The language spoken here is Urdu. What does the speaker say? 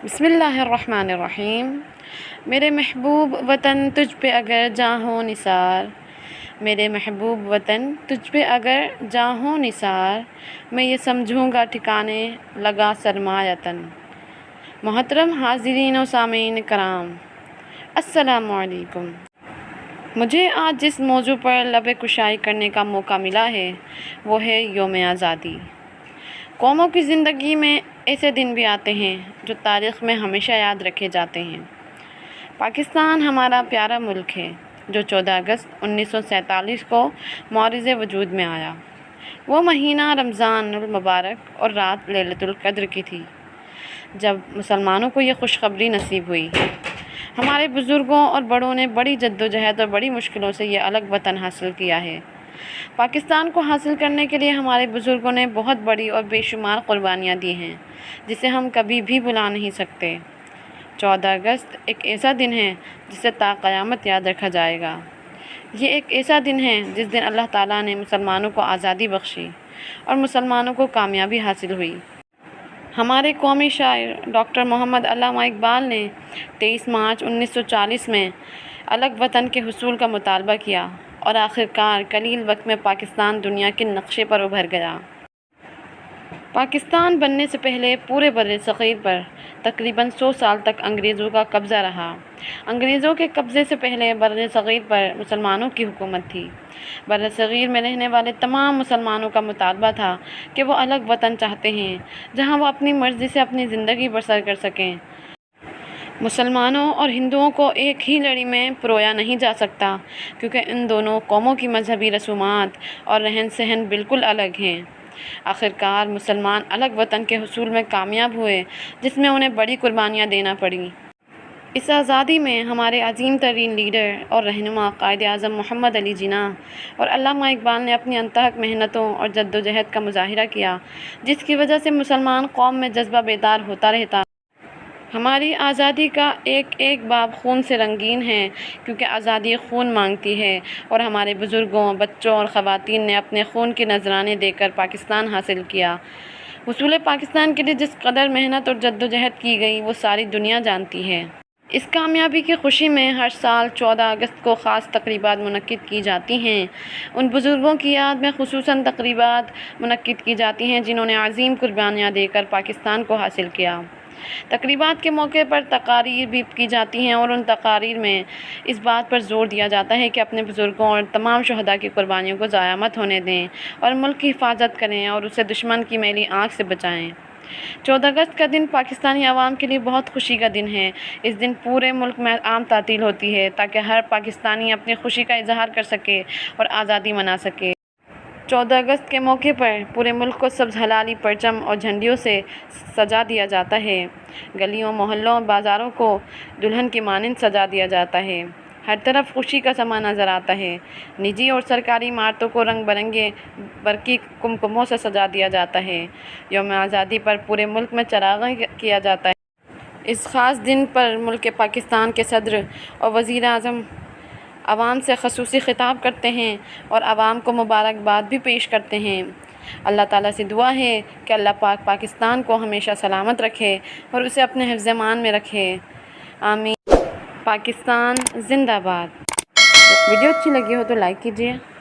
بسم اللہ الرحمن الرحیم۔ میرے محبوب وطن تجھ پہ اگر جاں ہو نثار، میرے محبوب وطن تجھ پہ اگر جاں ہو نثار، میں یہ سمجھوں گا ٹھکانے لگا سرمایہ۔ محترم حاضرین و سامعین کرام، السلام علیکم۔ مجھے آج جس موضوع پر لب کشائی کرنے کا موقع ملا ہے وہ ہے یوم آزادی۔ قوموں کی زندگی میں ایسے دن بھی آتے ہیں جو تاریخ میں ہمیشہ یاد رکھے جاتے ہیں۔ پاکستان ہمارا پیارا ملک ہے جو 14 اگست 1947 کو معرض وجود میں آیا۔ وہ مہینہ رمضان المبارک اور رات لیلۃ القدر کی تھی جب مسلمانوں کو یہ خوشخبری نصیب ہوئی۔ ہمارے بزرگوں اور بڑوں نے بڑی جدوجہد اور بڑی مشکلوں سے یہ الگ وطن حاصل کیا ہے۔ پاکستان کو حاصل کرنے کے لیے ہمارے بزرگوں نے بہت بڑی اور بے شمار قربانیاں دی ہیں جسے ہم کبھی بھی بھلا نہیں سکتے۔ 14 اگست ایک ایسا دن ہے جسے تا قیامت یاد رکھا جائے گا۔ یہ ایک ایسا دن ہے جس دن اللہ تعالیٰ نے مسلمانوں کو آزادی بخشی اور مسلمانوں کو کامیابی حاصل ہوئی۔ ہمارے قومی شاعر ڈاکٹر محمد علامہ اقبال نے 23 مارچ 1940 میں الگ وطن کے حصول کا مطالبہ کیا اور آخرکار قلیل وقت میں پاکستان دنیا کے نقشے پر ابھر گیا۔ پاکستان بننے سے پہلے پورے بر صغیر پر تقریباً 100 سال تک انگریزوں کا قبضہ رہا۔ انگریزوں کے قبضے سے پہلے بر صغیر پر مسلمانوں کی حکومت تھی۔ بر صغیر میں رہنے والے تمام مسلمانوں کا مطالبہ تھا کہ وہ الگ وطن چاہتے ہیں جہاں وہ اپنی مرضی سے اپنی زندگی بسر کر سکیں۔ مسلمانوں اور ہندوؤں کو ایک ہی لڑی میں پرویا نہیں جا سکتا کیونکہ ان دونوں قوموں کی مذہبی رسومات اور رہن سہن بالکل الگ ہیں۔ آخرکار مسلمان الگ وطن کے حصول میں کامیاب ہوئے جس میں انہیں بڑی قربانیاں دینا پڑیں۔ اس آزادی میں ہمارے عظیم ترین لیڈر اور رہنما قائد اعظم محمد علی جناح اور علامہ اقبال نے اپنی انتہک محنتوں اور جدوجہد کا مظاہرہ کیا جس کی وجہ سے مسلمان قوم میں جذبہ بیدار ہوتا رہتا۔ ہماری آزادی کا ایک ایک باب خون سے رنگین ہے کیونکہ آزادی خون مانگتی ہے اور ہمارے بزرگوں، بچوں اور خواتین نے اپنے خون کے نذرانے دے کر پاکستان حاصل کیا۔ حصول پاکستان کے لیے جس قدر محنت اور جدوجہد کی گئی وہ ساری دنیا جانتی ہے۔ اس کامیابی کی خوشی میں ہر سال 14 اگست کو خاص تقریبات منعقد کی جاتی ہیں۔ ان بزرگوں کی یاد میں خصوصاً تقریبات منعقد کی جاتی ہیں جنہوں نے عظیم قربانیاں دے کر پاکستان کو حاصل کیا۔ تقریبات کے موقع پر تقاریر بھی کی جاتی ہیں اور ان تقاریر میں اس بات پر زور دیا جاتا ہے کہ اپنے بزرگوں اور تمام شہداء کی قربانیوں کو ضائع مت ہونے دیں اور ملک کی حفاظت کریں اور اسے دشمن کی میلی آنکھ سے بچائیں۔ 14 اگست کا دن پاکستانی عوام کے لیے بہت خوشی کا دن ہے۔ اس دن پورے ملک میں عام تعطیل ہوتی ہے تاکہ ہر پاکستانی اپنی خوشی کا اظہار کر سکے اور آزادی منا سکے۔ 14 اگست کے موقع پر پورے ملک کو سبز ہلالی پرچم اور جھنڈیوں سے سجا دیا جاتا ہے۔ گلیوں، محلوں اور بازاروں کو دلہن کی مانند سجا دیا جاتا ہے۔ ہر طرف خوشی کا سما نظر آتا ہے۔ نجی اور سرکاری عمارتوں کو رنگ برنگے برقی کمکموں سے سجا دیا جاتا ہے۔ یوم آزادی پر پورے ملک میں چراغاں کیا جاتا ہے۔ اس خاص دن پر ملک پاکستان کے صدر اور وزیر اعظم عوام سے خصوصی خطاب کرتے ہیں اور عوام کو مبارکباد بھی پیش کرتے ہیں۔ اللہ تعالیٰ سے دعا ہے کہ اللہ پاک پاکستان کو ہمیشہ سلامت رکھے اور اسے اپنے حفظ امان میں رکھے۔ آمین۔ پاکستان زندہ باد۔ ویڈیو اچھی لگی ہو تو لائک کیجیے۔